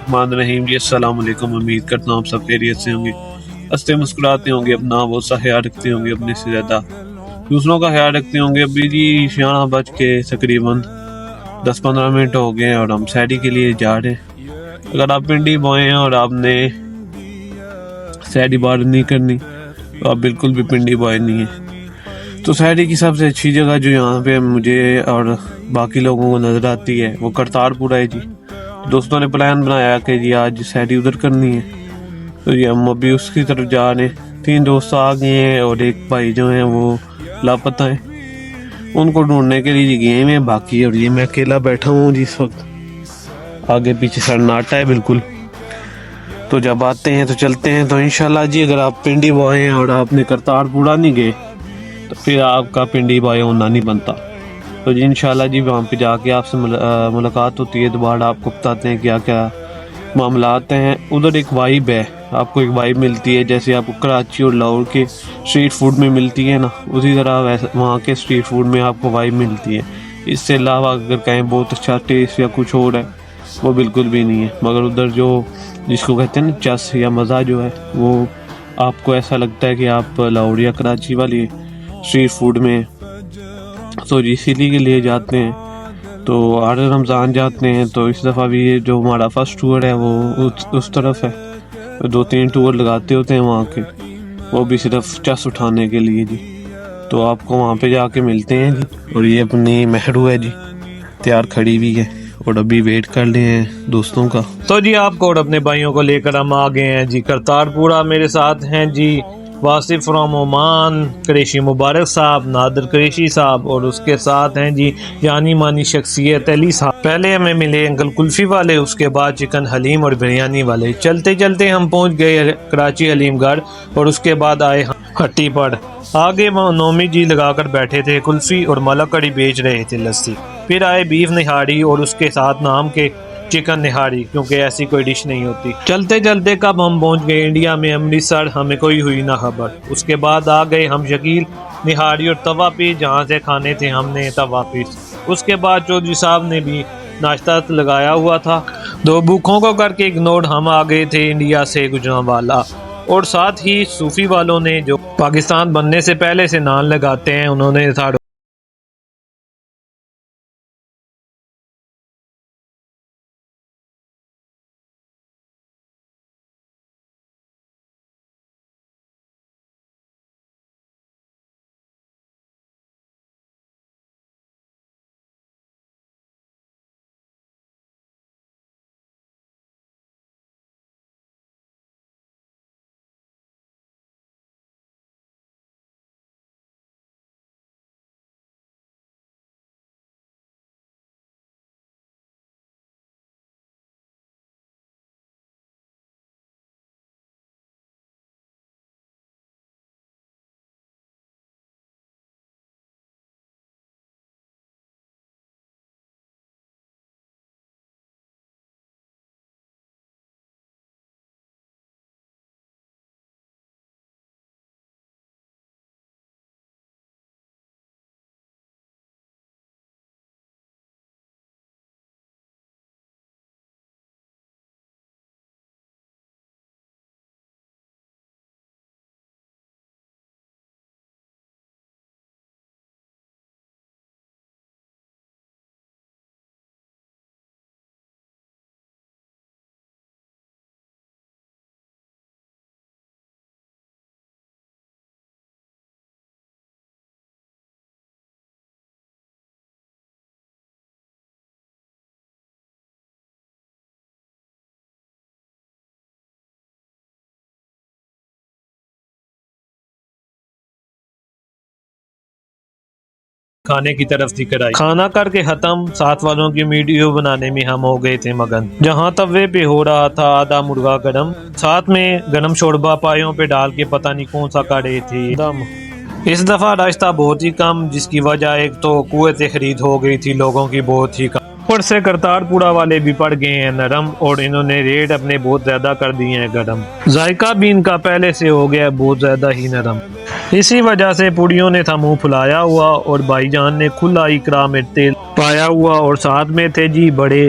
الرحمن الرحیم جی السلام علیکم۔ امید کرتا ہوں آپ سب خیریت سے ہوں گے، ہنستے مسکراتے ہوں گے، اپنا بہت سا خیال رکھتے ہوں گے، اپنے سے زیادہ دوسروں کا خیال رکھتے ہوں گے۔ ابھی جی 11 بج کے تقریباً 10-15 منٹ ہو گئے اور ہم سیٹی کے لیے جا رہے ہیں۔ اگر آپ پنڈی بوئے ہیں اور آپ نے سیٹی بار نہیں کرنی تو آپ بالکل بھی پنڈی بوئے نہیں ہیں۔ تو سیٹی کی سب سے اچھی جگہ جو یہاں پہ مجھے اور باقی لوگوں کو نظر آتی ہے وہ کرتار پورہ ہے جی۔ دوستوں نے پلان بنایا کہ جی آج سیٹی ادھر کرنی ہے، تو جی ہم ابھی اس کی طرف جا رہے ہیں۔ 3 دوست آ گئے ہیں اور ایک بھائی جو ہیں وہ لاپتہ ہیں، ان کو ڈھونڈنے کے لیے گئے ہیں باقی، اور یہ میں اکیلا بیٹھا ہوں جی اس وقت۔ آگے پیچھے سناٹا ہے بالکل۔ تو جب آتے ہیں تو چلتے ہیں۔ تو انشاءاللہ جی اگر آپ پنڈی بوائے ہیں اور آپ نے کرتار پورہ نہیں گئے تو پھر آپ کا پنڈی بوائے ہونا نہیں بنتا۔ تو جی انشاءاللہ جی وہاں پہ جا کے آپ سے ملاقات ہوتی ہے، دوبارہ آپ کو بتاتے ہیں کیا کیا معاملات ہیں۔ ادھر ایک وائب ہے، آپ کو ایک وائب ملتی ہے جیسے آپ کو کراچی اور لاہور کے اسٹریٹ فوڈ میں ملتی ہے نا، اسی طرح وہاں کے اسٹریٹ فوڈ میں آپ کو وائب ملتی ہے۔ اس سے علاوہ اگر کہیں بہت اچھا ٹیسٹ یا کچھ اور ہے وہ بالکل بھی نہیں ہے، مگر ادھر جو جس کو کہتے ہیں نا چس یا مزہ جو ہے وہ آپ کو ایسا لگتا ہے کہ آپ لاہور یا کراچی والی اسٹریٹ فوڈ میں۔ تو اسی کے لیے جاتے ہیں، تو ہر رمضان جاتے ہیں۔ تو اس دفعہ بھی جو ہمارا فرسٹ ٹور ہے وہ اس طرف ہے، 2-3 ٹور لگاتے ہوتے ہیں وہاں کے، وہ بھی صرف چس اٹھانے کے لیے جی۔ تو آپ کو وہاں پہ جا کے ملتے ہیں جی۔ اور یہ اپنی مہرو ہے جی، تیار کھڑی بھی ہے اور ابھی ویٹ کر رہے ہیں دوستوں کا۔ تو جی آپ کو اور اپنے بھائیوں کو لے کر ہم آ گئے ہیں جی کرتار پورہ۔ میرے ساتھ ہیں جی واصف فرام عمان، قریشی مبارک صاحب، نادر قریشی صاحب، اور اس کے ساتھ ہیں جی جانی مانی شخصیت علی صاحب۔ پہلے ہمیں ملے انکل کلفی والے، اس کے بعد چکن حلیم اور بریانی والے۔ چلتے چلتے ہم پہنچ گئے کراچی حلیم گڑھ، اور اس کے بعد آئے ہٹی پر۔ آگے وہ نومی جی لگا کر بیٹھے تھے، کلفی اور ملک کڑی بیچ رہے تھے لسی۔ پھر آئے بیف نہاری اور اس کے ساتھ نام کے چکن نہاری، کیونکہ ایسی کوئی ڈش نہیں ہوتی۔ چلتے چلتے کب ہم پہنچ گئے انڈیا میں امرتسر، ہمیں کوئی ہوئی نہ خبر۔ اس کے بعد آ گئے ہم شکیل نہاری اور توا پیس، جہاں سے کھانے تھے ہم نے توا پیس۔ اس کے بعد چودھری صاحب نے بھی ناشتہ لگایا ہوا تھا۔ 2 بھوکوں کو کر کے اگنور ہم آ گئے تھے انڈیا سے گجرانوالا، اور ساتھ ہی صوفی والوں نے جو پاکستان بننے سے پہلے سے نان لگاتے ہیں، انہوں نے کھانے کی طرف تھی کرائی۔ کھانا کر کے ختم، ساتھ والوں کی ویڈیو بنانے میں ہم ہو گئے تھے مگن۔ جہاں توے پہ ہو رہا تھا آدھا مرغا گرم، ساتھ میں گرم شوربہ پایوں پہ ڈال کے پتہ نہیں کون سا کڑے تھے دم۔ اس دفعہ راستہ بہت ہی کم، جس کی وجہ ایک تو قوت خرید ہو گئی تھی لوگوں کی بہت ہی کم، اوپر سے کرتار پورہ والے بھی پڑ گئے ہیں نرم، اور انہوں نے ریٹ اپنے بہت زیادہ کر دیے ہیں گرم۔ ذائقہ بھی ان کا پہلے سے ہو گیا بہت زیادہ ہی نرم، اسی وجہ سے پوڑیوں نے تھا منہ پھلایا ہوا، اور بھائی جان نے کھلا اکرا میں تیل پایا ہوا، اور ساتھ میں تھے جی بڑے